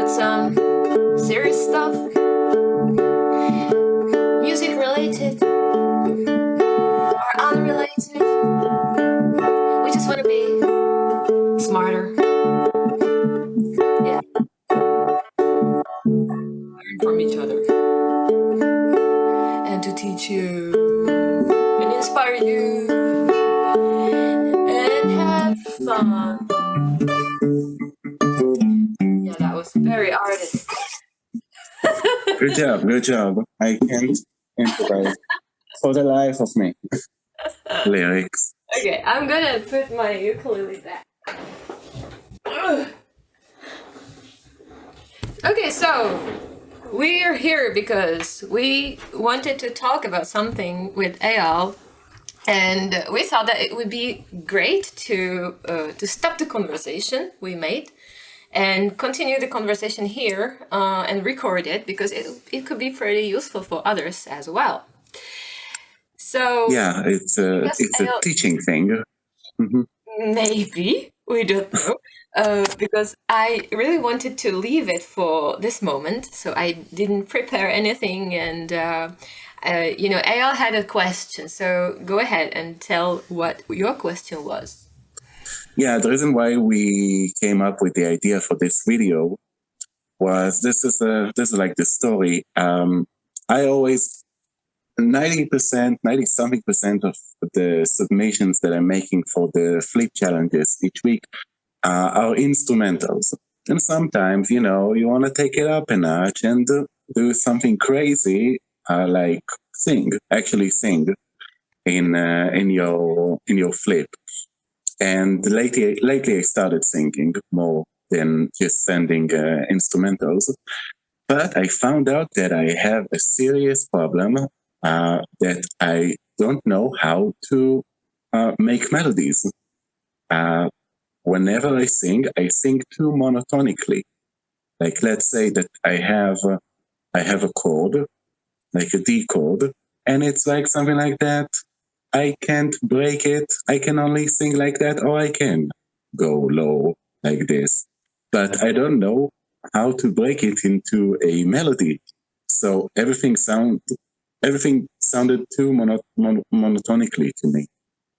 about some serious stuff, music related or unrelated. We just want to be smarter. Yeah. Learn from each other. And to teach you and inspire you and have fun. Yeah, that was very artistic. Good job, good job. I can't improvise for the life of me. Lyrics. Okay, I'm gonna put my ukulele back. Okay, so we're here because we wanted to talk about something with Eyal, and we thought that it would be great to stop the conversation we made and continue the conversation here and record it, because it could be pretty useful for others as well. So yeah, it's a teaching thing. Mm-hmm. Maybe, we don't know, because I really wanted to leave it for this moment, so I didn't prepare anything, and Eyal had a question, so go ahead and tell what your question was. Yeah, the reason why we came up with the idea for this video was this is like the story. I always 90-something% of the submissions that I'm making for the flip challenges each week are instrumentals. And sometimes, you want to take it up a notch and do something crazy, like actually sing in your flip. And lately I started singing more than just sending instrumentals. But I found out that I have a serious problem that I don't know how to make melodies. Whenever I sing too monotonically. Like, let's say that I have a chord, like a D chord, and it's like something like that. I can't break it. I can only sing like that, or I can go low like this. But I don't know how to break it into a melody. So everything sounded too monotonically to me,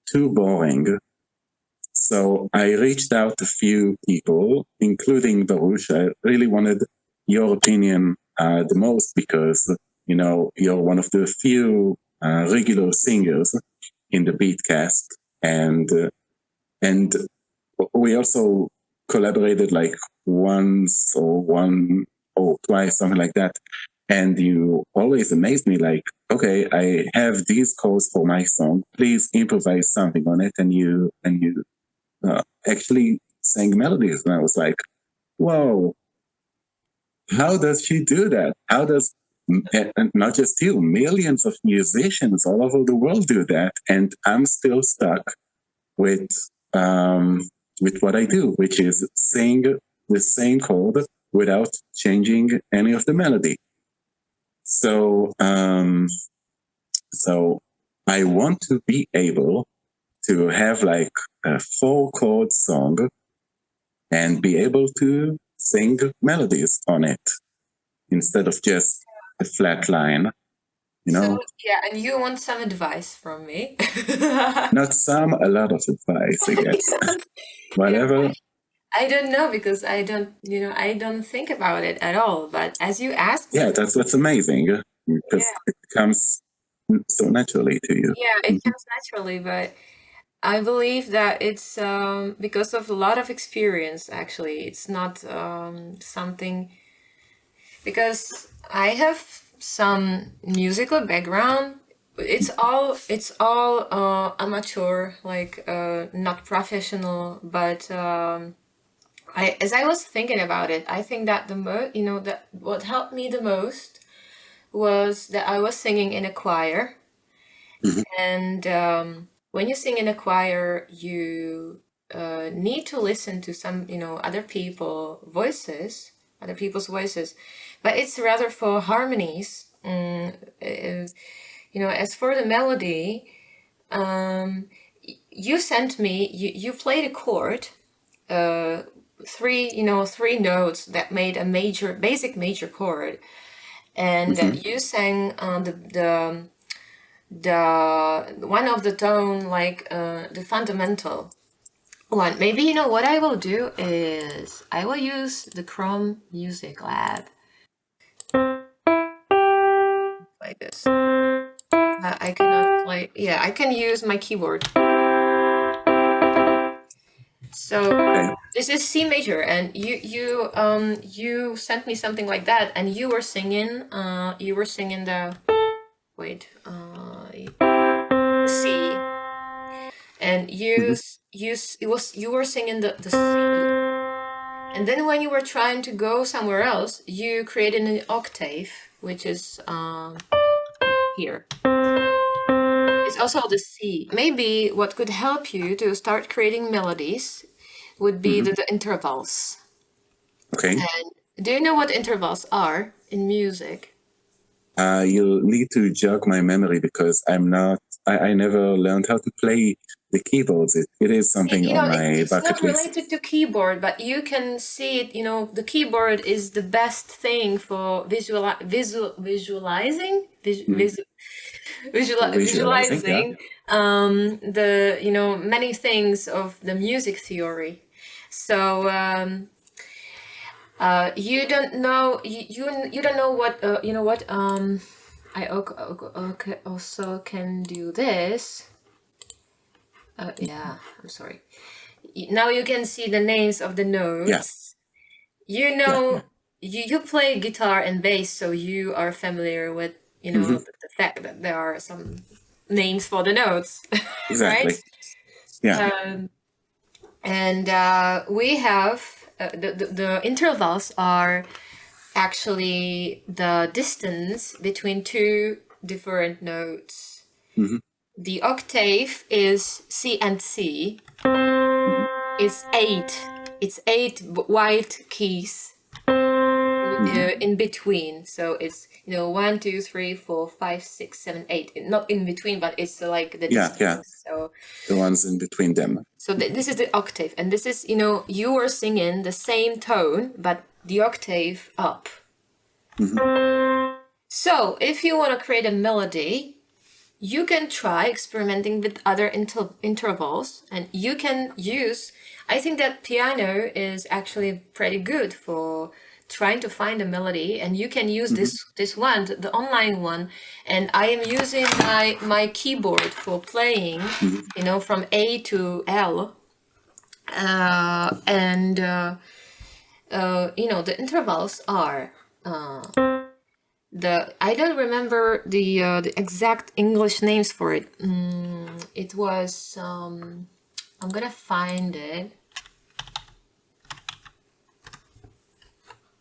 too boring. So I reached out to a few people, including Baruš. I really wanted your opinion the most, because you're one of the few regular singers in the Beatcast, and we also collaborated like once or twice, something like that. And you always amazed me, like, okay, I have these chords for my song. Please improvise something on it, and you actually sang melodies, and I was like, whoa, how does she do that? How does, and not just you, millions of musicians all over the world do that, and I'm still stuck with what I do, which is sing the same chord without changing any of the melody. So I want to be able to have like a 4-chord song and be able to sing melodies on it instead of just a flat line, So, yeah, and you want some advice from me? Not some, a lot of advice, I guess. Whatever. I don't know, because I don't think about it at all. But as you asked, yeah, that's what's amazing, because it comes so naturally to you. Yeah, it comes naturally, but I believe that it's because of a lot of experience. Actually, it's not something, because I have some musical background. It's all amateur, like not professional. But as I was thinking about it, I think that that what helped me the most was that I was singing in a choir. Mhm. And when you sing in a choir, you need to listen to some, other people's voices, but it's rather for harmonies. As for the melody, you sent me, you played a chord three notes that made a basic major chord, and you sang the one of the tone, like the fundamental one. Maybe what I will do is I will use the Chrome Music Lab like this. I cannot play. Yeah, I can use my keyboard. So this is C major, and you sent me something like that, and you were singing the C, and you were singing the C, and then when you were trying to go somewhere else, you created an octave, which is here. It's also the C. Maybe what could help you to start creating melodies would be the intervals. Okay. And do you know what intervals are in music? You'll need to jog my memory because I never learned how to play the keyboards. It is something on my bucket list. It's not related to keyboard, but you can see it. The keyboard is the best thing for visualizing the many things of the music theory. So you don't know you don't know what I also can do this. Yeah, I'm sorry. Now you can see the names of the notes. Yeah. You play guitar and bass, so you are familiar with the fact that there are some names for the notes. Exactly. Right? Yeah. And we have the intervals are actually the distance between two different notes. The octave is C and C. It's 8. It's 8 white keys in between. So it's 1, 2, 3, 4, 5, 6, 7, 8. Not in between, but it's like the distance. Yeah. So the ones in between them. So this is the octave, and this is you are singing the same tone, but the octave up. So if you want to create a melody, you can try experimenting with other intervals, and you can use. I think that piano is actually pretty good for trying to find a melody, and you can use this one, the online one, and I am using my keyboard for playing, from A to L, and the intervals are I don't remember the exact English names for it. It was I'm gonna find it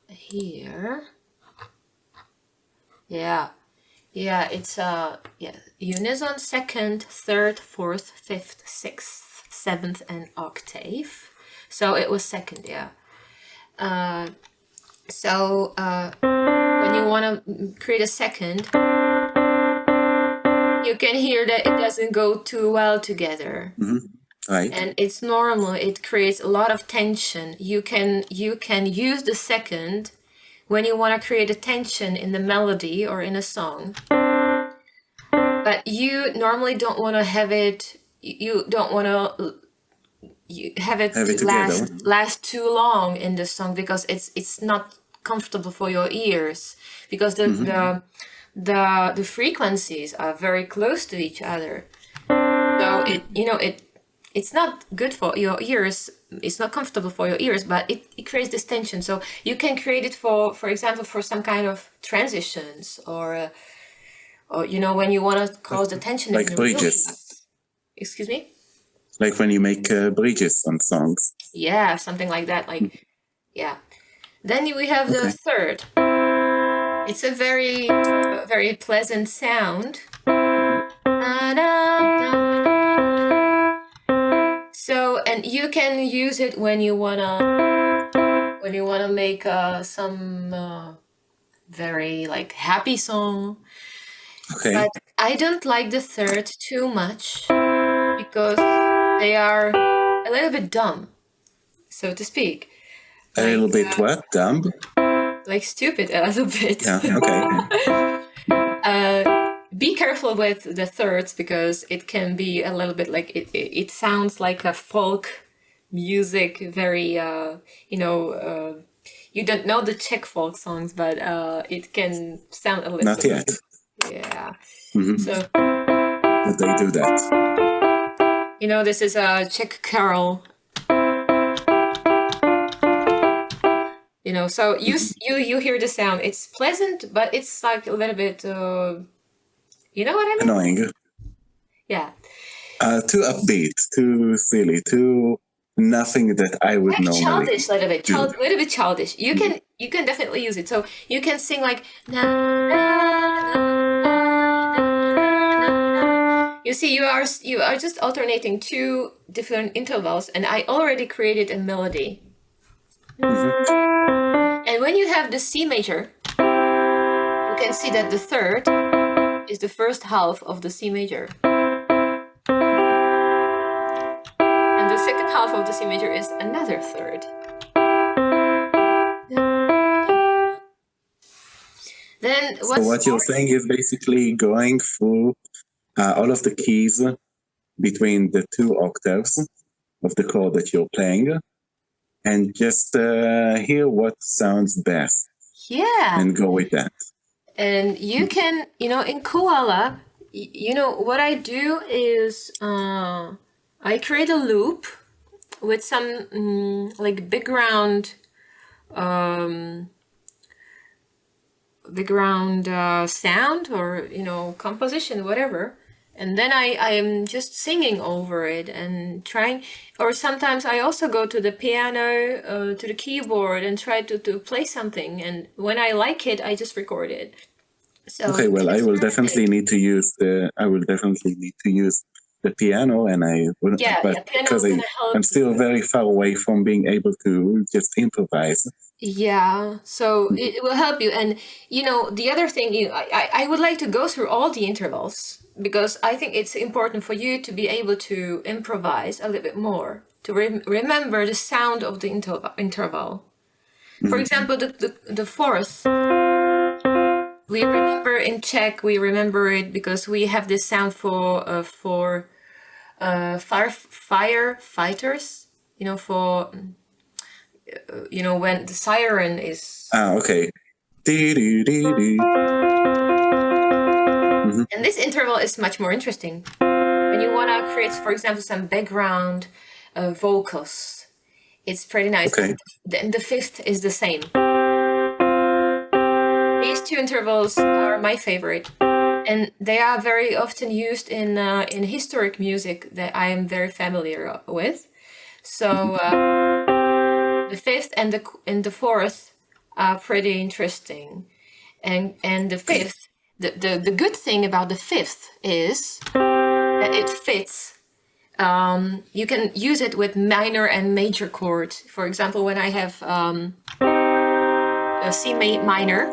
here. Yeah, it's unison, second, third, fourth, fifth, sixth, seventh, and octave. So it was second, yeah. When you want to create a second, you can hear that it doesn't go too well together. Right. And it's normal. It creates a lot of tension. You can use the second when you want to create a tension in the melody or in a song. But you normally don't want to have it. You don't want to have it last too long in the song, because it's not comfortable for your ears, because the frequencies are very close to each other. So it's not good for your ears. It's not comfortable for your ears, but it creates this tension. So you can create it for example, for some kind of transitions, or when you want to cause the tension, like bridges. Excuse me? Like when you make bridges on songs. Yeah, something like that. Then we have the third. It's a very very pleasant sound. So, and you can use it when you wanna make some very happy song. Okay. But I don't like the third too much, because they are a little bit dumb, so to speak. A little bit what? Dumb? Like stupid a little bit. Yeah, okay. Be careful with the thirds because it can be a little bit like it sounds like a folk music, very you don't know the Czech folk songs, but it can sound a little Not bit. yet. Yeah. Mhm. So But they do that. this is a Czech carol. So you hear the sound. It's pleasant, but it's like a little bit. You know what I mean? Annoying. Yeah. Too upbeat, too silly, too nothing that I would Like normally childish, little bit, do. little bit childish. You can definitely use it. So you can sing like na, na, na, na, na. You see, you are just alternating two different intervals, and I already created a melody. And when you have the C major, you can see that the third is the first half of the C major. And the second half of the C major is another third. Then So what you're saying is basically going through all of the keys between the two octaves of the chord that you're playing and just hear what sounds best. Yeah. And go with that. And you can, in Koala, what I do is I create a loop with some like background sound or composition, whatever, and then I am just singing over it and trying. Or sometimes I also go to the piano, to the keyboard, and try to play something, and when I like it I just record it. So okay, well, I will definitely need to use the piano, and because I'm still very far away from being able to just improvise. Yeah, so it will help you. And the other thing, I would like to go through all the intervals because I think it's important for you to be able to improvise a little bit more, to remember the sound of the interval. For example, the fourth, we remember in Czech, we remember it because we have this sound for firefighters, for when the siren is. Okay. And this interval is much more interesting. When you want to create, for example, some background vocals, it's pretty nice. Okay. And the fifth is the same. These two intervals are my favorite, and they are very often used in historic music that I am very familiar with. So the fifth and the fourth are pretty interesting, and the fifth. The good thing about the fifth is that it fits. You can use it with minor and major chords. For example, when I have a C minor,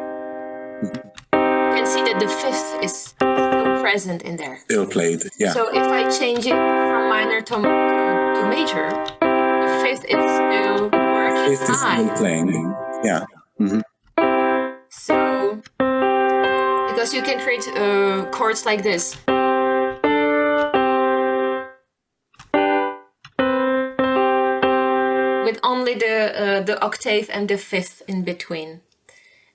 you can see that the fifth is still present in there. Still played, yeah. So if I change it from minor to major, the fifth is still working. Fifth is still playing, yeah. Mm-hmm. So, because you can create chords like this. With only the octave and the fifth in between.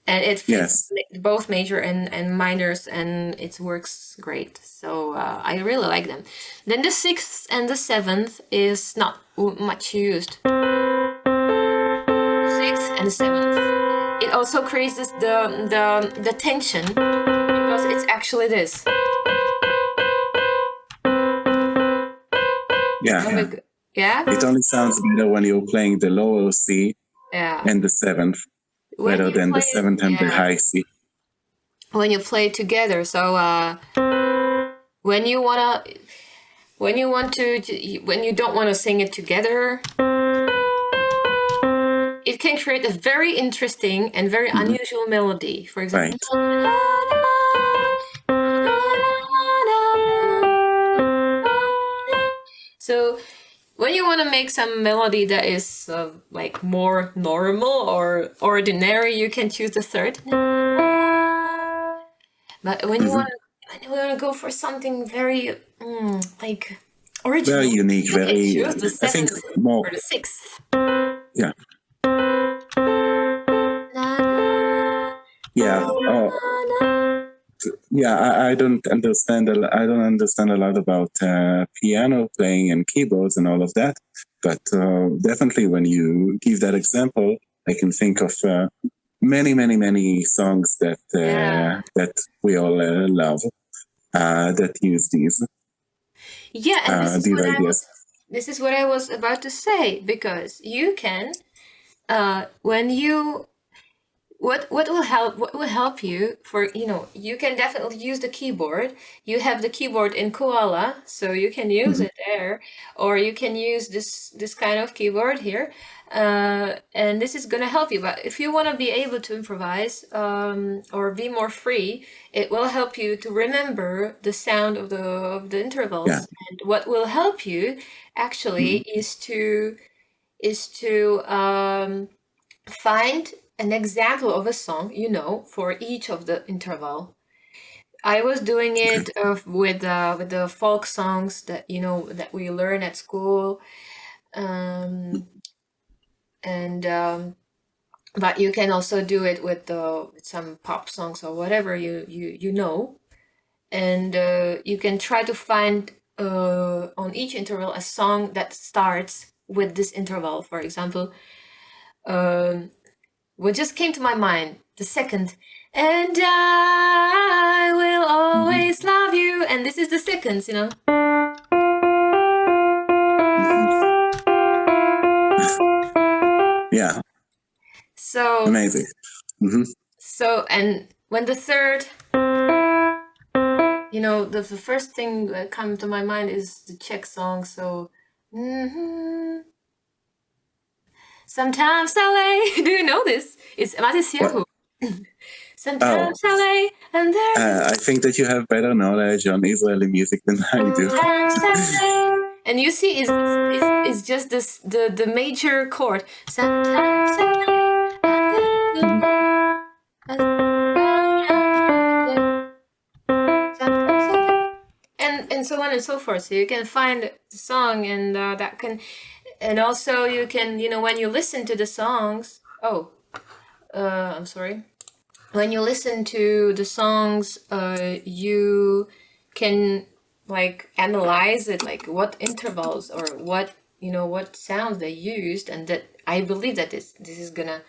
And it fits both major and minors, and it works great. So I really like them. Then the sixth and the seventh is not much used. Sixth and seventh. It also creates the tension because it's actually this. Yeah. Yeah. It only sounds better when you're playing the lower C and the seventh, rather than the seventh and the high C. When you play together, so when you don't want to sing it together, it can create a very interesting and very unusual melody. For example. Right. So when you want to make some melody that is like more normal or ordinary, you can choose the third. But when you want to go for something very like original, very unique, you can very. choose the I think seventh more. or the sixth. Yeah. Yeah. Yeah, I don't understand. I don't understand a lot about piano playing and keyboards and all of that. But definitely, when you give that example, I can think of many songs that that we all love that use these. Yeah, and this is what I was about to say, because you can when you what will help you for, you can definitely use the keyboard. You have the keyboard in Koala, so you can use it there, or you can use this kind of keyboard here, and this is gonna help you. But if you want to be able to improvise or be more free, it will help you to remember the sound of the intervals. Yeah. And what will help you actually is to find an example of a song, for each of the interval. I was doing it with the folk songs that that we learn at school, but you can also do it with some pop songs or whatever you know, and you can try to find on each interval a song that starts with this interval. For example, what just came to my mind, the second, and I will always love you, and this is the seconds, Yeah. So amazing. So, and when the third, the first thing that comes to my mind is the Czech song. So, sometimes I lay. Do you know this? It's Matis Yahoo. Sometimes I lay, and there. I think that you have better knowledge on Israeli music than I do. And you see, it's just the major chord. Sometimes I lay, and so on and so forth. So you can find the song, and that can, and also you can, when you listen to the songs. I'm sorry. When you listen to the songs, you can like analyze it, like what intervals or what sounds they used, and that I believe that this is gonna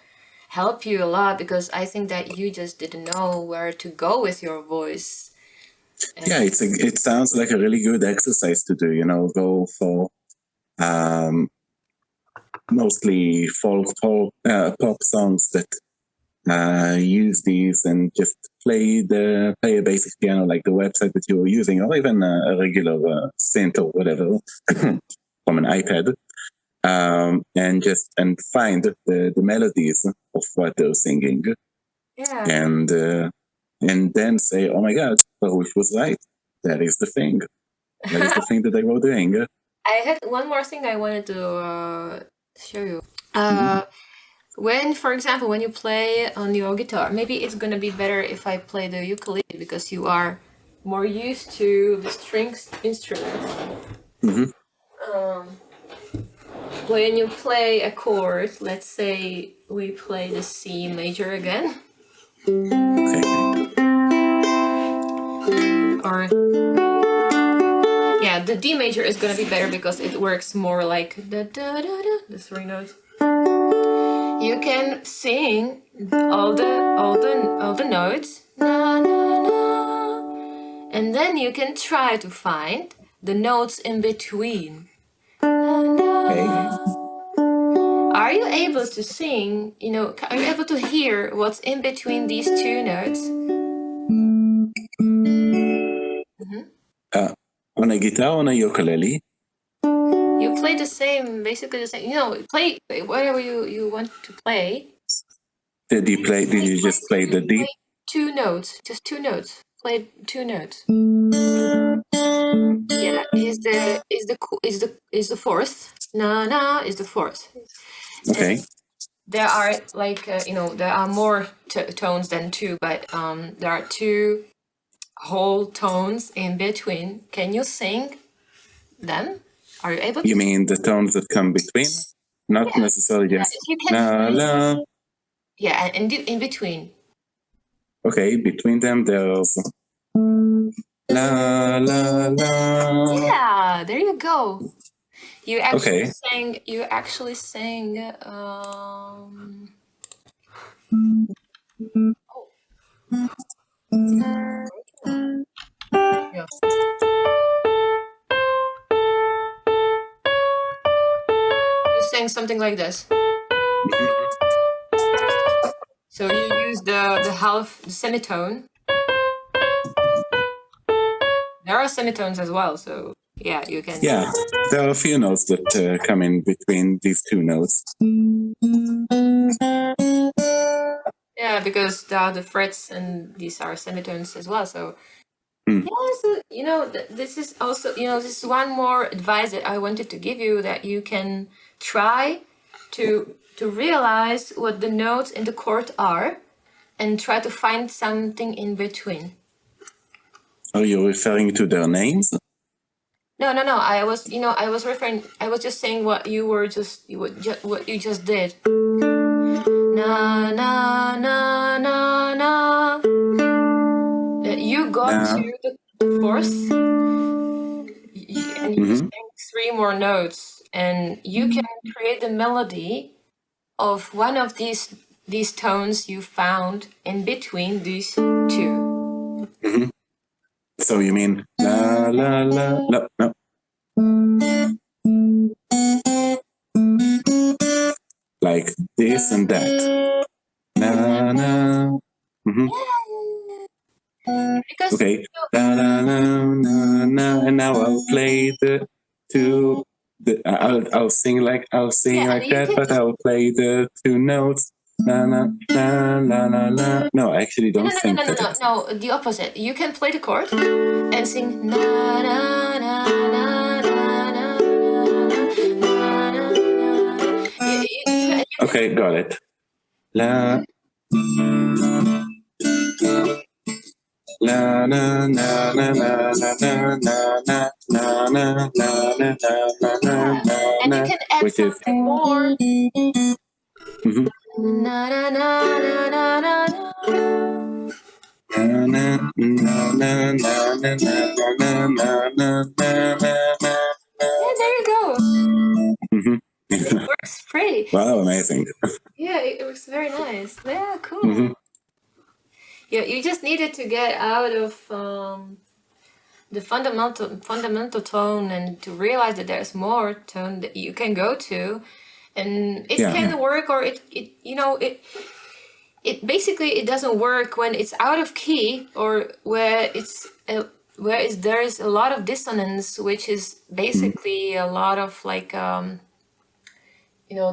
help you a lot, because I think that you just didn't know where to go with your voice. Yeah, it sounds like a really good exercise to do. Go for mostly folk pop songs that use these, and just play a basic piano like the website that you were using, or even a regular synth or whatever from an iPad, and find the melodies of what they're singing, and then say, oh my God, Baruš was right. That is the thing. That is the thing that they were doing. I had one more thing I wanted to show you. When, for example, when you play on your guitar, maybe it's gonna be better if I play the ukulele, because you are more used to the strings instruments. When you play a chord, let's say we play the C major again. Okay. Or yeah, the D major is gonna be better because it works more like the 3 notes. You can sing all the notes, na, na, na, and then you can try to find the notes in between. Na, na. Okay. Are you able to sing? Are you able to hear what's in between these two notes? On a guitar, on a ukulele. You play basically the same. Play whatever you want to play. Did you just play the D? Play 2 notes, just 2 notes. Play 2 notes. Yeah, is the fourth. Na na is the fourth. Okay. And there are like there are more tones than two, but there are two whole tones in between. Can you sing them? Are you able to? You mean the tones that come between? Not necessarily just if you can la la. Yeah, and in between. Okay, between them there's la la la. Yeah, there you go. You actually Okay. sang. You actually sang. Yeah. You sang something like this. So you use the half the semitone. There are semitones as well, so yeah, you can. Yeah, there are a few notes that come in between these two notes. Yeah, because there are the frets and these are semitones as well. So Mm. yeah, so this is also this is one more advice that I wanted to give you, that you can try to realize what the notes in the chord are, and try to find something in between. Are you referring to their names? No. I was just saying what what you just did. Na na na na na. You got to the fourth, and you sang three more notes, and you can create the melody of one of these tones you found in between these two. Mm-hmm. So you mean la la la la no. Like this and that. Na na. Mm-hmm. Because okay. La la la na na, and now I'll play the two. I'll sing like that, but I'll play the two notes. La la la la la la. No, I actually don't think that. No, the opposite. You can play the chord and sing na na na na na na na na. Okay, got it. La la na na na na na na na na na na na. And you can add something more. Na na na na na na na. Yeah, there you go. It works pretty. Wow, amazing. Yeah, it works very nice. Yeah, cool. Yeah, you just needed to get out of the fundamental tone and to realize that there's more tone that you can go to, and it can work, or it basically it doesn't work when it's out of key, or where there is a lot of dissonance, which is basically a lot of like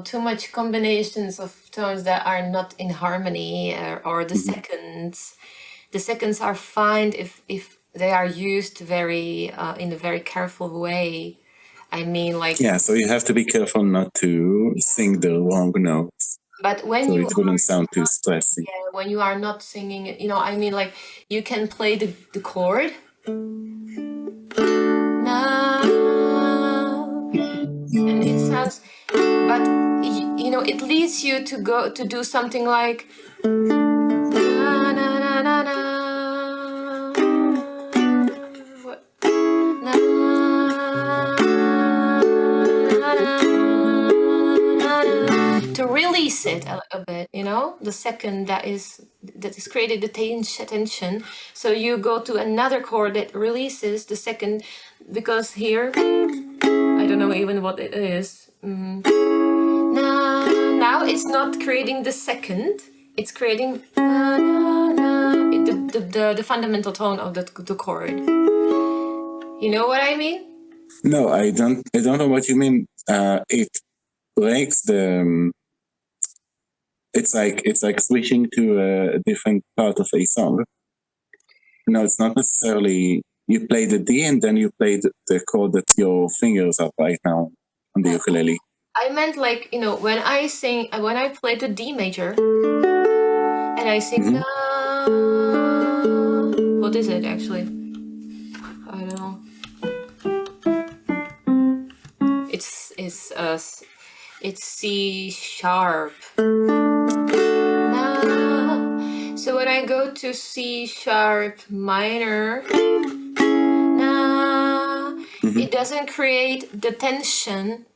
too much combinations of tones that are not in harmony, or the seconds. The seconds are fine if they are used very in a very careful way. I mean, like so you have to be careful not to sing the wrong notes. But when so you it wouldn't sound too stressy. Yeah, when you are not singing it, I mean, like you can play the chord. Na, and it sounds, but it leads you to go to do something like na na na na na. What? Na, na, na, na, to release it a bit, the second that is created the tension. So you go to another chord that releases the second, because here I don't know even what it is. Now it's not creating the second, it's creating the fundamental tone of the chord. You know what I mean? No, I don't know what you mean. It breaks the it's like switching to a different part of a song. No, it's not necessarily you play the D and then you play the chord that your fingers are right now on the ukulele. I meant like, when I play the D major and I sing, what is it actually? I don't know. It's C sharp. So when I go to C sharp minor, it doesn't create the tension.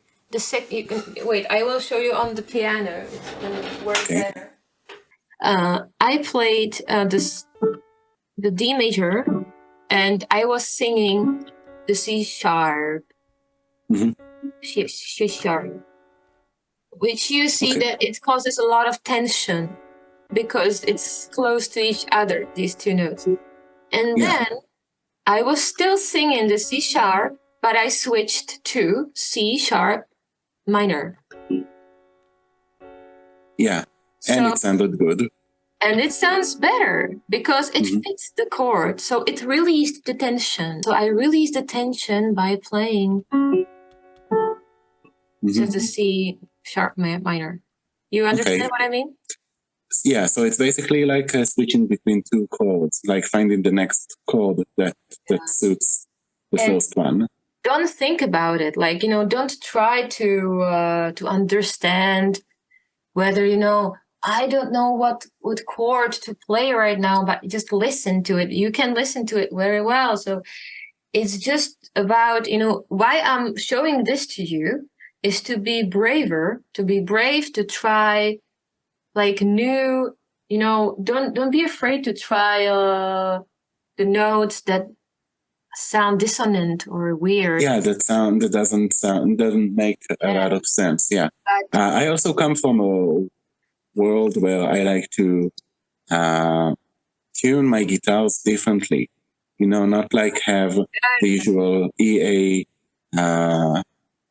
Wait, I will show you on the piano. It's gonna work better. I played the D major, and I was singing the C sharp. C sharp, which you see that it causes a lot of tension because it's close to each other, these two notes. And then I was still singing the C sharp, but I switched to C sharp minor. Yeah, and it sounded good. And it sounds better because it fits the chord. So it released the tension. So I released the tension by playing just the C sharp minor. You understand what I mean? Yeah, so it's basically like switching between two chords, like finding the next chord that suits the first one. Don't think about it. Like, don't try to understand whether, I don't know what chord to play right now, but just listen to it. You can listen to it very well. So it's just about, why I'm showing this to you is to be braver, to be brave, to try like new, don't be afraid to try the notes that sound dissonant or weird. Yeah, that doesn't make a lot of sense. Yeah. I also come from a world where I like to tune my guitars differently. Not like have the usual E, A,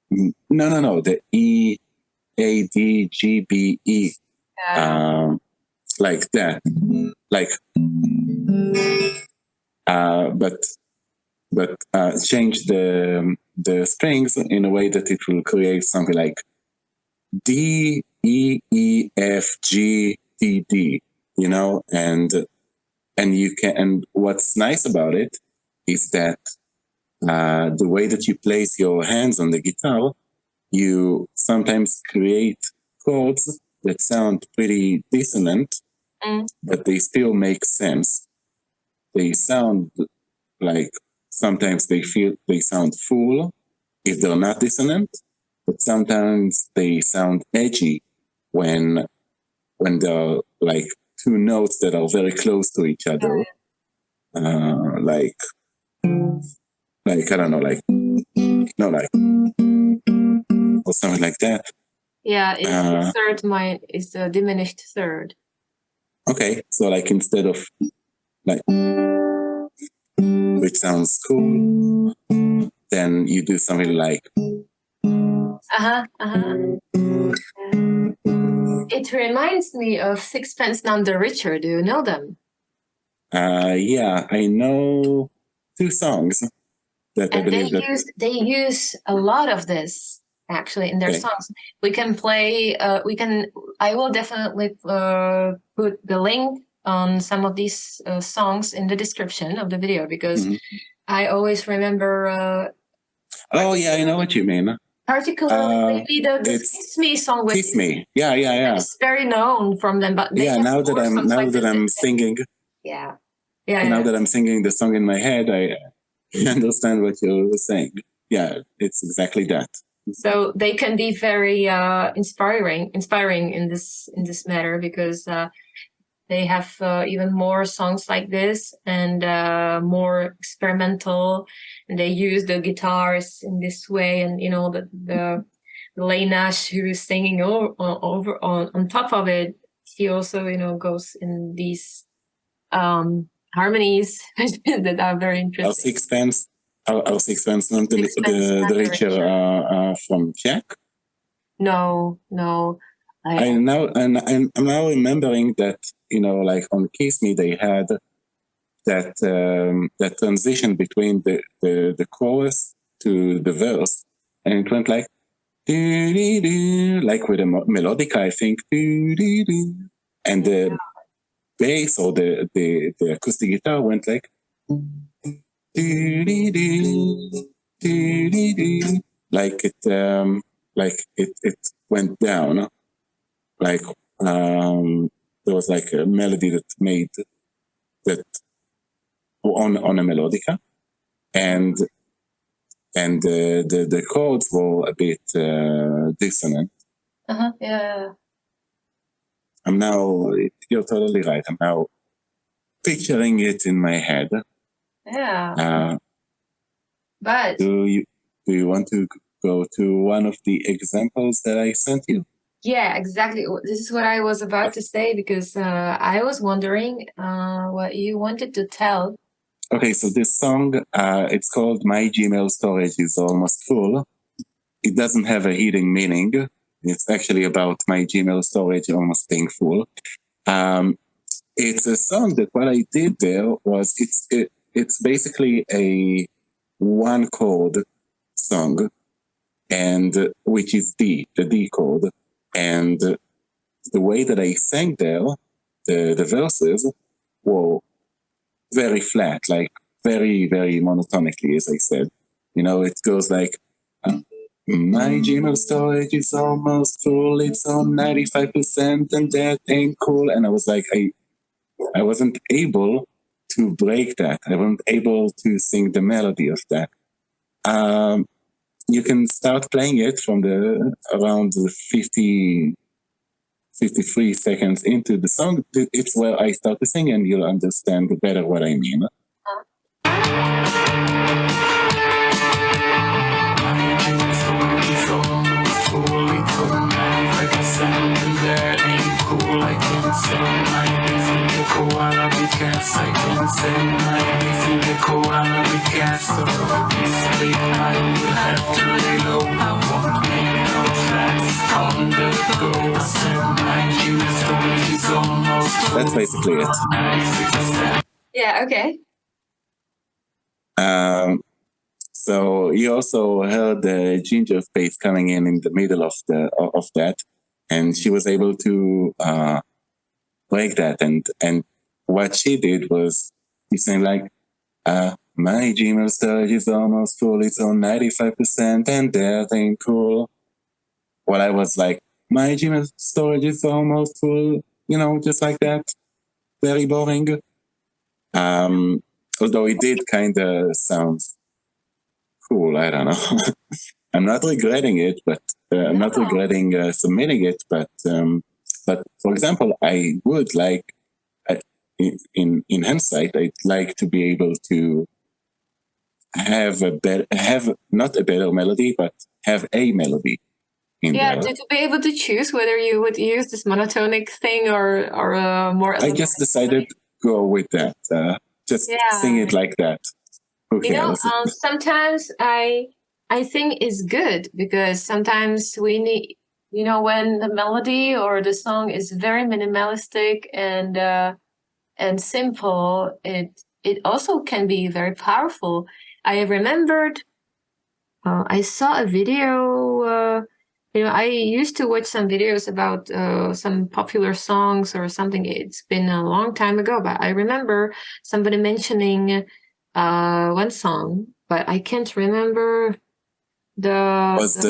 the E, A, D, G, B, E, like that. Like, but change the strings in a way that it will create something like D, E, E, F, G, D, D, and you can, and what's nice about it is that the way that you place your hands on the guitar, you sometimes create chords that sound pretty dissonant, but they still make sense. They sound like, sometimes they sound full if they're not dissonant, but sometimes they sound edgy when they're like two notes that are very close to each other. Like I don't know, like or something like that. Yeah, it's the third minor, it's the diminished third. Okay, so like instead of like, which sounds cool, then you do something like. It reminds me of Sixpence None the Richer. Do you know them? Yeah, I know 2 songs that I believe they use a lot of this actually in their songs. We can play. I will definitely put the link on some of these songs in the description of the video because I always remember. Oh yeah, I know what you mean. Particularly maybe the Kiss Me song with Kiss Me. Yeah. It's very known from them, but now that I'm singing. Yeah. Now that I'm singing the song in my head, I understand what you're saying. Yeah, it's exactly that. So they can be very inspiring in this matter because they have even more songs like this and more experimental, and they use the guitars in this way, and the Nash who is singing over on top of it, he also goes in these harmonies that are very interesting. Our Sixpence, not the Richer from Czech. No. I'm now remembering that like on Kiss Me they had that transition between the chorus to the verse, and it went like like with a melodic, I think, and the bass or the acoustic guitar went like like it went down, like there was like a melody that made that on a melodica, and the chords were a bit dissonant. Yeah. You're totally right. I'm now picturing it in my head. Yeah. But do you want to go to one of the examples that I sent you? Yeah, exactly. This is what I was about to say, because I was wondering what you wanted to tell. Okay, so this song, it's called My Gmail Storage is Almost Full. It doesn't have a hidden meaning. It's actually about my Gmail storage almost being full. It's a song that what I did there was, it's basically a one chord song, and which is the D chord. And the way that I sang there, the verses were very flat, like very, very monotonically, as I said. You know, it goes like, my Gmail storage is almost full, it's on 95%, and that ain't cool. And I was like, I wasn't able to break that. I wasn't able to sing the melody of that. You can start playing it from around 53 seconds into the song. It's where I start to sing, and you'll understand better what I mean. Koala because I can send my everything to Koala because so basically I will have to lay low. I won't make no tracks on the go. Send my Gmail storage is almost full. That's basically it. Yeah, okay. So you also heard the Ginger space coming in the middle of that, and she was able to break that, and what she did was she sang like, my Gmail storage is almost full, it's on 95%, and that ain't cool. Well, I was like, my Gmail storage is almost full, you know, just like that. Very boring. Although it did kind of sound cool, I don't know. I'm not regretting it, but I'm not regretting submitting it, but for example, I would like, in hindsight, I'd like to be able to have not a better melody, but have a melody in there. To be able to choose whether you would use this monotonic thing or more. I just decided to go with that. Just sing it like that. Okay. Sometimes I think it's good, because sometimes we need, when the melody or the song is very minimalistic and simple, it also can be very powerful. I remembered, I saw a video. I used to watch some videos about some popular songs or something. It's been a long time ago, but I remember somebody mentioning one song, but I can't remember the artist.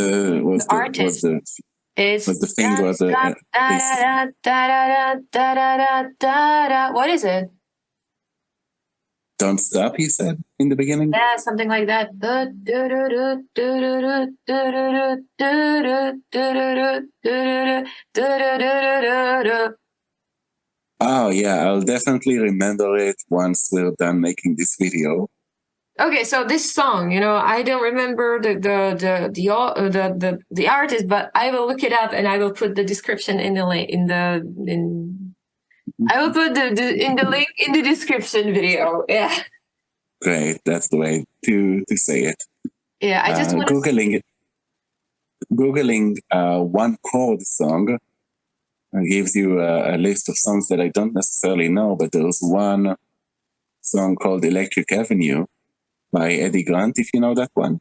Was the thing was the what is it? Don't Stop, he said in the beginning. Yeah, something like that. Oh yeah, I'll definitely remember it once we're done making this video. Okay, so this song, I don't remember the artist, but I will look it up and I will put the description in the link I will put the link in the description video. Yeah. Great, that's the way to say it. Yeah, I just want Googling one chord song gives you a list of songs that I don't necessarily know, but there's one song called Electric Avenue by Eddy Grant, if you know that one.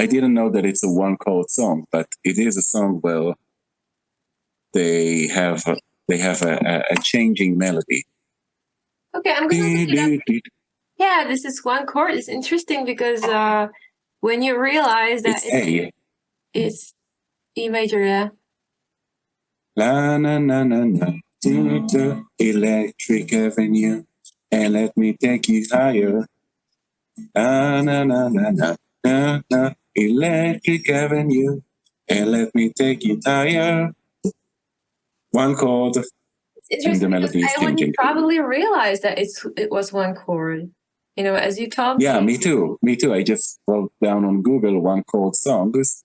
I didn't know that it's a one-chord song, but it is a song where they have a changing melody. Okay, I'm gonna look it up. Yeah, this is one chord. It's interesting because when you realize that it's E major, yeah. La na na na na, to the Electric Avenue, and let me take you higher. La na na na na na na, Electric Avenue, and let me take you higher. One chord. It's interesting because I wouldn't probably realize that it was one chord. You know, as you told me. Yeah, me too. Me too. I just wrote down on Google one chord songs.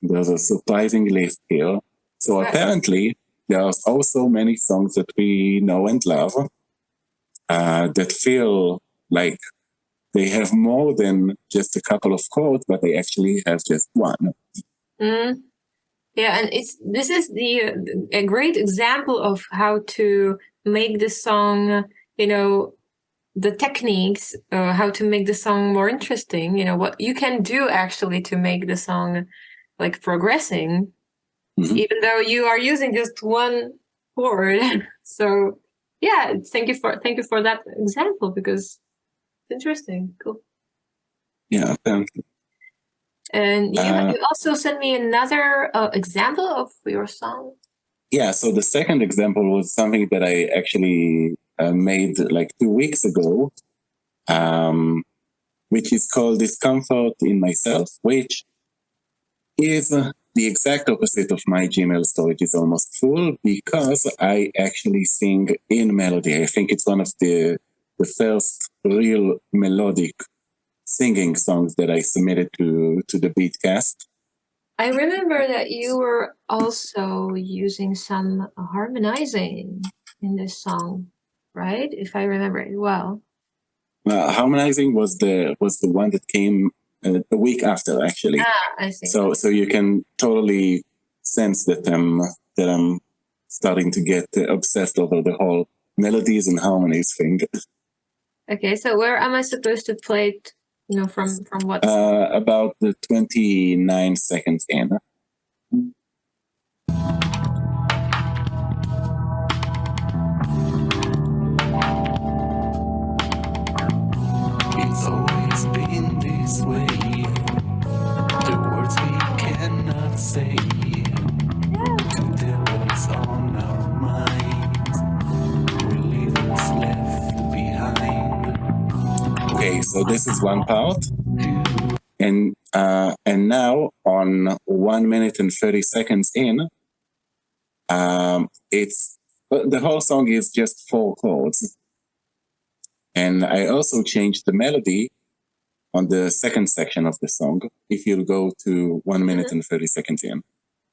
There's a surprising list here. So apparently, there's also many songs that we know and love that feel like they have more than just a couple of chords, but they actually have just one. Yeah, and this is a great example of how to make the song, you know, the techniques, how to make the song more interesting, you know, what you can do actually to make the song like progressing, even though you are using just one chord. So yeah, thank you for that example because it's interesting. Cool. Yeah, apparently. And you also sent me another example of your song. Yeah, so the second example was something that I actually made like 2 weeks ago, which is called Discomfort in Myself, which is the exact opposite of my Gmail storage is almost full because I actually sing in melody. I think it's one of the first real melodic singing songs that I submitted to the Beatcast. I remember that you were also using some harmonizing in this song, right? If I remember it well. Harmonizing was the one that came a week after, actually. I see. So you can totally sense that I'm starting to get obsessed over the whole melodies and harmonies thing. Okay, so where am I supposed to play it? You know, from what? About the 29 seconds in. It's always been this way. The words we cannot say. To tell what's on our minds. We leave what's left behind. Okay, so this is one part. And now on 1 minute and 30 seconds in, it's the whole song is just 4 chords. And I also changed the melody on the second section of the song, if you'll go to 1 minute and 30 seconds in.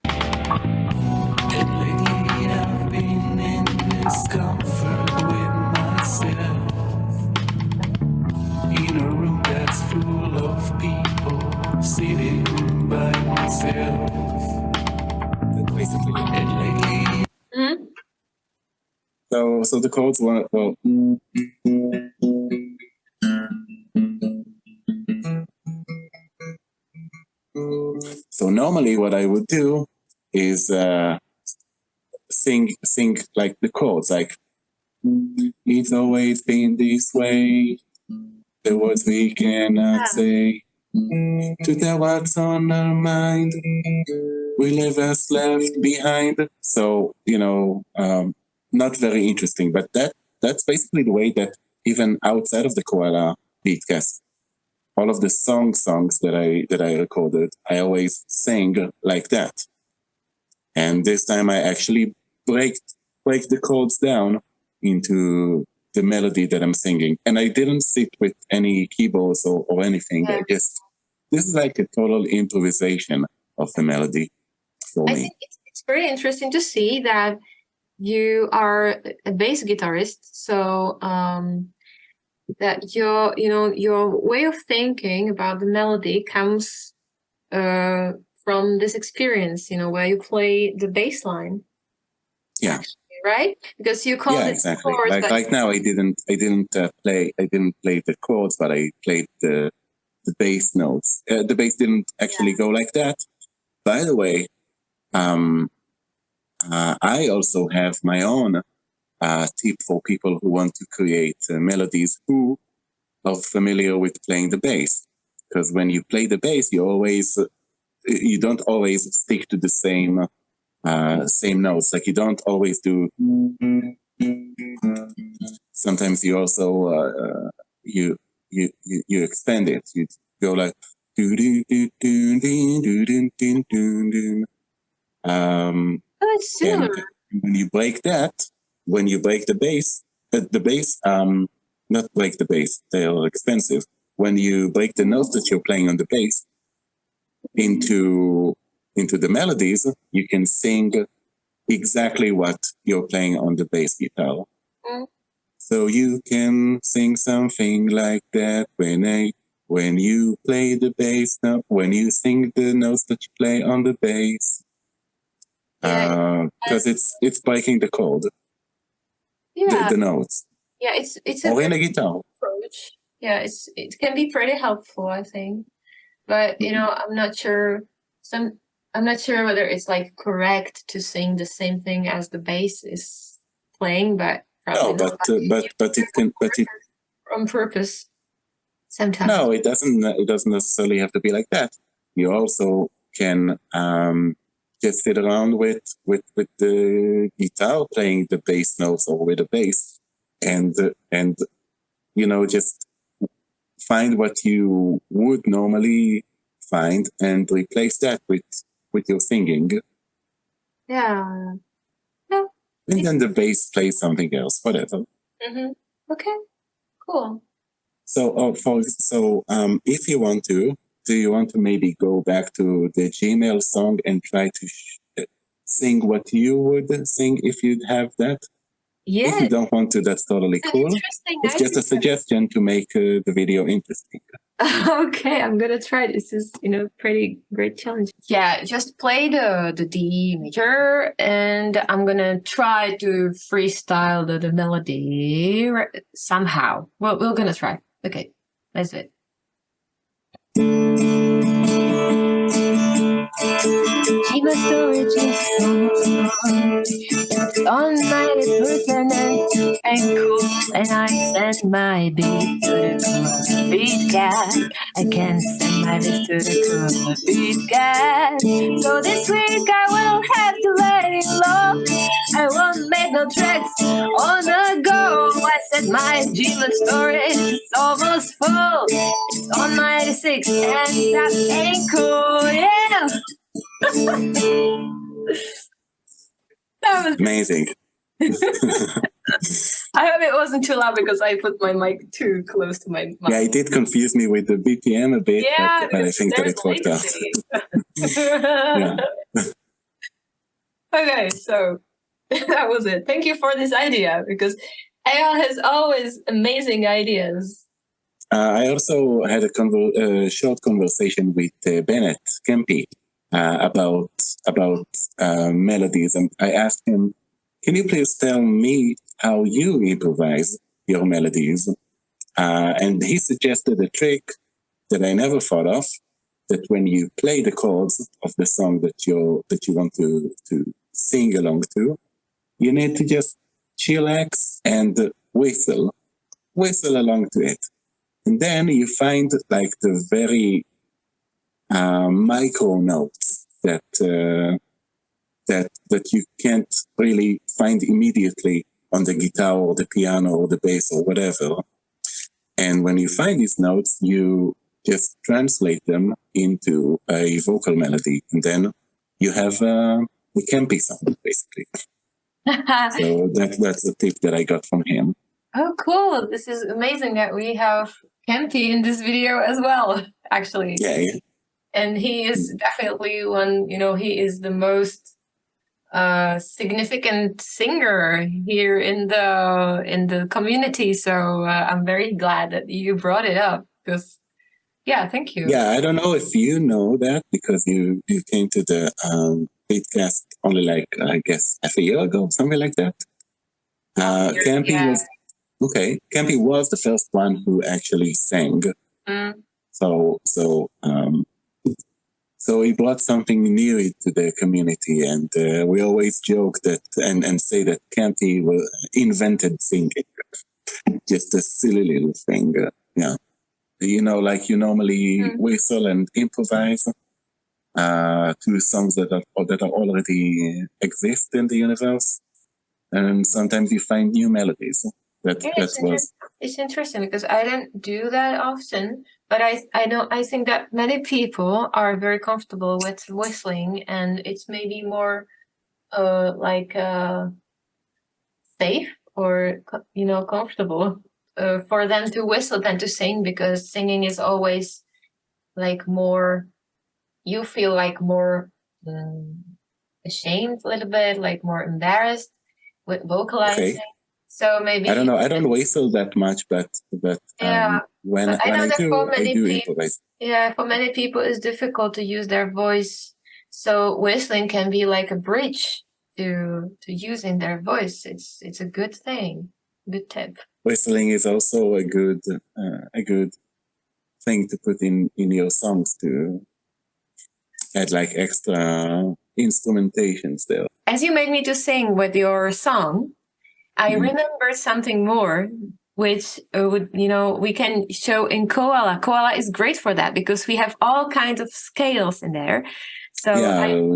And lately I've been in discomfort with myself. In a room that's full of people, sitting by myself. That's basically it. And lately... So the chords were... Well, so normally what I would do is sing like the chords, like it's always been this way, the words we cannot say, to tell what's on our mind, we leave us left behind. So, you know, not very interesting, but that's basically the way that even outside of the Koala Beatcast, all of the songs that I recorded, I always sang like that. And this time I actually break the chords down into the melody that I'm singing. And I didn't sit with any keyboards or anything. This is like a total improvisation of the melody for me. I think it's very interesting to see that you are a bass guitarist. So that your way of thinking about the melody comes from this experience, you know, where you play the bass line. Yeah. right? Because you called it exactly. chords, Like but right now, I didn't play the chords, but I played the bass notes. The bass didn't actually go like that. By the way, I also have my own tip for people who want to create melodies who are familiar with playing the bass. Because when you play the bass, you don't always stick to the same notes. Like you don't always do. Sometimes you also you expand it. You go like do do do do do do do do do. it's similar. And when you break the bass, not break the bass, they are expensive. When you break the notes that you're playing on the bass into the melodies, you can sing exactly what you're playing on the bass guitar. Mm. So you can sing something like that when you play the bass note, when you sing the notes that you play on the bass. Because it's breaking the chord, the notes. Yeah, it's a Or in good a guitar. approach. Yeah, it can be pretty helpful, I think. But I'm not sure. I'm not sure whether it's like correct to sing the same thing as the bass is playing, but probably No, but it can on purpose sometimes. No, it doesn't necessarily have to be like that. You also can just sit around with the guitar playing the bass notes or with the bass, and just find what you would normally find and replace that with your singing. Yeah. No. And then the bass plays something else, whatever. Mm-hmm. Okay. Cool. So, if you want to, do you want to maybe go back to the Gmail song and try to sing what you would sing if you'd have that? Yeah. If you don't want to, that's totally cool. It's just a suggestion to make the video interesting. Okay, I'm gonna try. This is, pretty great challenge. Yeah, just play the D major, and I'm gonna try to freestyle the melody somehow. Well, we're gonna try. Okay, that's it. Gmail storage is on 90% and cool, and I send my beat to the beat cat. I can send my beat to the beat cat. So this week I will have to let it low. I won't make no tracks on the go. I said my Gmail storage is almost full. It's on 96 and that ain't cool, yeah. That was amazing. I hope it wasn't too loud because I put my mic too close to my mouth. Yeah, it did confuse me with the BPM a bit, Yeah, but I think that it worked out. Yeah. Okay, so that was it. Thank you for this idea, because Eyal has always amazing ideas. I also had a short conversation with Bennett Campy about melodies, and I asked him, "Can you please tell me how you improvise your melodies?" And he suggested a trick that I never thought of. That when you play the chords of the song that you want to sing along to, you need to just chillax and whistle along to it. And then you find like the very micro notes that you can't really find immediately on the guitar or the piano or the bass or whatever. And when you find these notes, you just translate them into a vocal melody, and then you have the Campy sound, basically. So that's the tip that I got from him. Oh, cool. This is amazing that we have Campy in this video as well, actually. Yeah. And he is definitely one, he is the most significant singer here in the community. So I'm very glad that you brought it up, because, yeah, thank you. Yeah, I don't know if you know that, because you came to the podcast only like, I guess, half a year ago, something like that. Campy Yeah. was okay. Campy was the first one who actually sang. Mm. So he brought something new to the community, and we always joke that and say that Campy invented singing. Just a silly little thing, yeah. Like you normally whistle and improvise to songs that are already exist in the universe, and sometimes you find new melodies. It's interesting because I don't do that often, but I think that many people are very comfortable with whistling, and it's maybe more safe or comfortable for them to whistle than to sing, because singing is always like more, you feel like more ashamed a little bit, like more embarrassed with vocalizing. Okay. So maybe I don't know. I don't whistle that much, but when I do improvise. Yeah, for many people it's difficult to use their voice, so whistling can be like a bridge to using their voice. It's a good thing, good tip. Whistling is also a good thing to put in your songs to add like extra instrumentations there. As you made me to sing with your song, I remembered something more, which we can show in Koala. Koala is great for that because we have all kinds of scales in there. So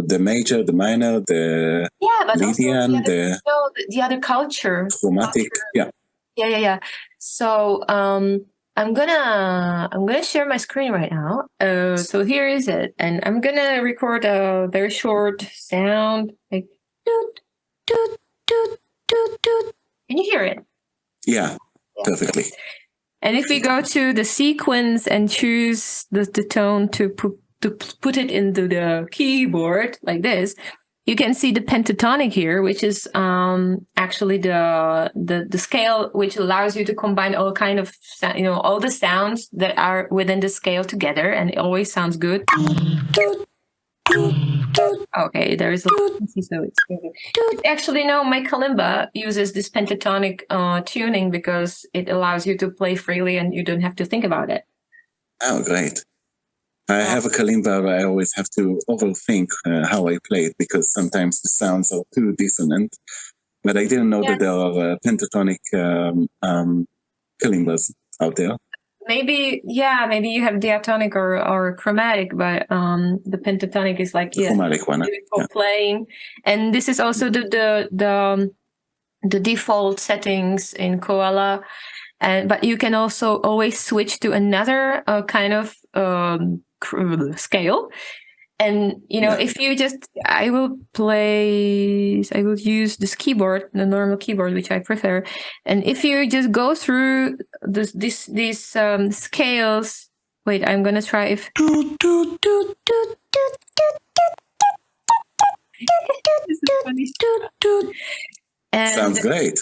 the major, the minor, the Lydian, the other culture, chromatic. Yeah. So I'm gonna share my screen right now. So here is it, and I'm gonna record a very short sound, like doot doot doot doot doot. Can you hear it? Yeah, perfectly. And if we go to the sequence and choose the tone to put it into the keyboard like this, you can see the pentatonic here, which is actually the scale which allows you to combine all kind of all the sounds that are within the scale together, and it always sounds good. Okay, there is a latency, so it's good. Actually, no, my kalimba uses this pentatonic tuning because it allows you to play freely and you don't have to think about it. Oh, great. I have a kalimba where I always have to overthink how I play it because sometimes the sounds are too dissonant. But I didn't know that there are pentatonic kalimbas out there. Maybe you have diatonic or chromatic, but the pentatonic is like chromatic one for playing. And this is also the default settings in Koala. But you can also always switch to another kind of scale. And if you I will use this keyboard, the normal keyboard, which I prefer. And if you just go through these scales, wait, I'm gonna try if. Sounds great.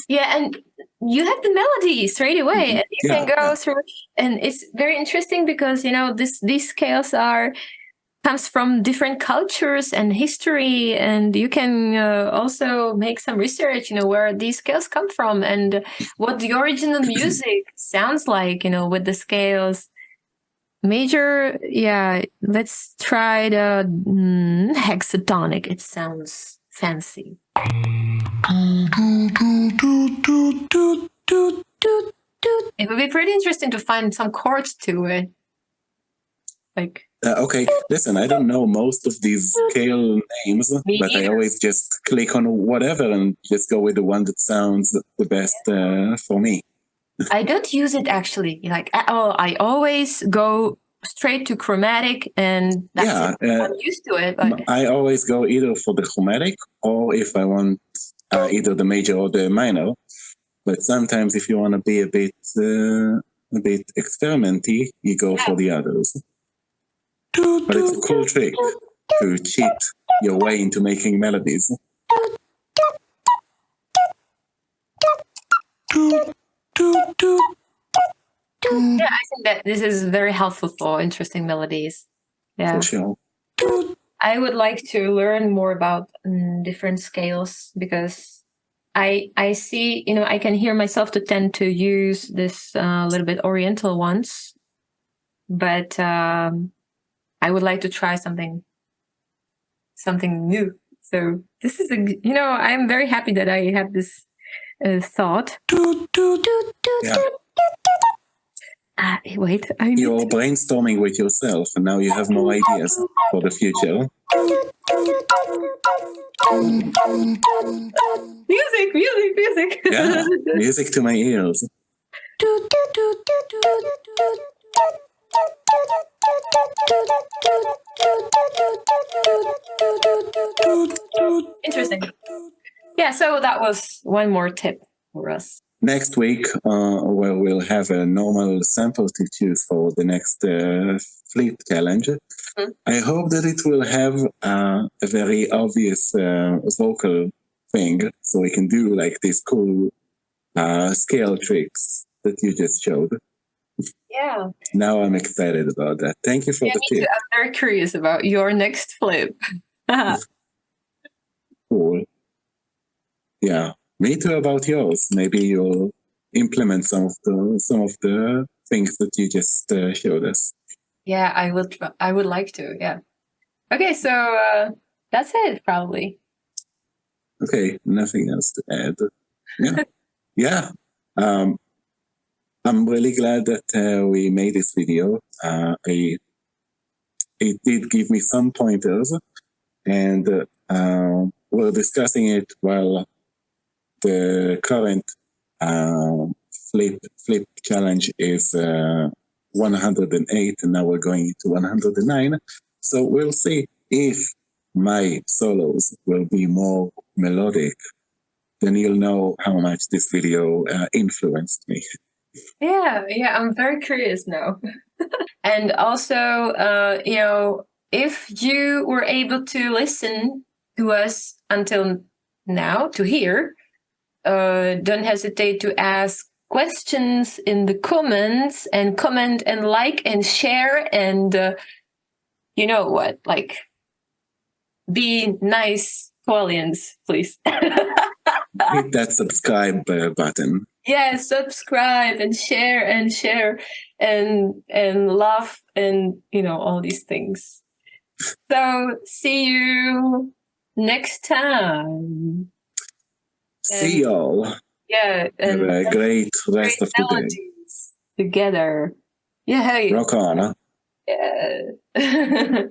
Yeah, and you have the melody straight away, and you can go through, and it's very interesting because these scales comes from different cultures and history, and you can also make some research, where these scales come from and what the original music sounds like, with the scales. Major, let's try the hexatonic. It sounds fancy. It would be pretty interesting to find some chords to it. Like. Okay, listen, I don't know most of these scale names, but I always just click on whatever and just go with the one that sounds the best for me. I don't use it actually, like at all. I always go straight to chromatic, and that's it. I'm used to it. But I always go either for the chromatic or if I want either the major or the minor. But sometimes if you want to be a bit experimenty, you go for the others. But it's a cool trick to cheat your way into making melodies. Yeah, I think that this is very helpful for interesting melodies. Yeah, for sure. I would like to learn more about different scales because I see, I can hear myself to tend to use this little bit Oriental ones, but I would like to try something new. So this is I'm very happy that I have this thought. Yeah. Wait, I need You're brainstorming with yourself, and now you have more ideas for the future. Music. Yeah, music to my ears. Interesting. Yeah, so that was one more tip for us. Next week, we'll have a normal sample to choose for the next flip challenge. Mm-hmm. I hope that it will have a very obvious vocal thing, so we can do like these cool scale tricks that you just showed. Yeah. Now I'm excited about that. Thank you for the Me too. tip. I'm very curious about your next flip. Cool. Yeah. Me too about yours. Maybe you'll implement some of the things that you just showed us. Yeah, I would like to. Yeah. Okay, so that's it probably. Okay, nothing else to add. Yeah, yeah. I'm really glad that we made this video. It did give me some pointers, and we're discussing it while the current flip challenge is 108, and now we're going to 109. So we'll see if my solos will be more melodic. Then you'll know how much this video influenced me. Yeah, I'm very curious now. And also, if you were able to listen to us until now, to hear, don't hesitate to ask questions in the comments, and comment and like and share, and you know what, like, be nice Koalians, please. Hit that subscribe button. Yeah, subscribe and share and love and all these things. So see you next time. See y'all. Yeah, Have and a great rest of the day. melodies together. Yeah. Rock on, huh? Yeah.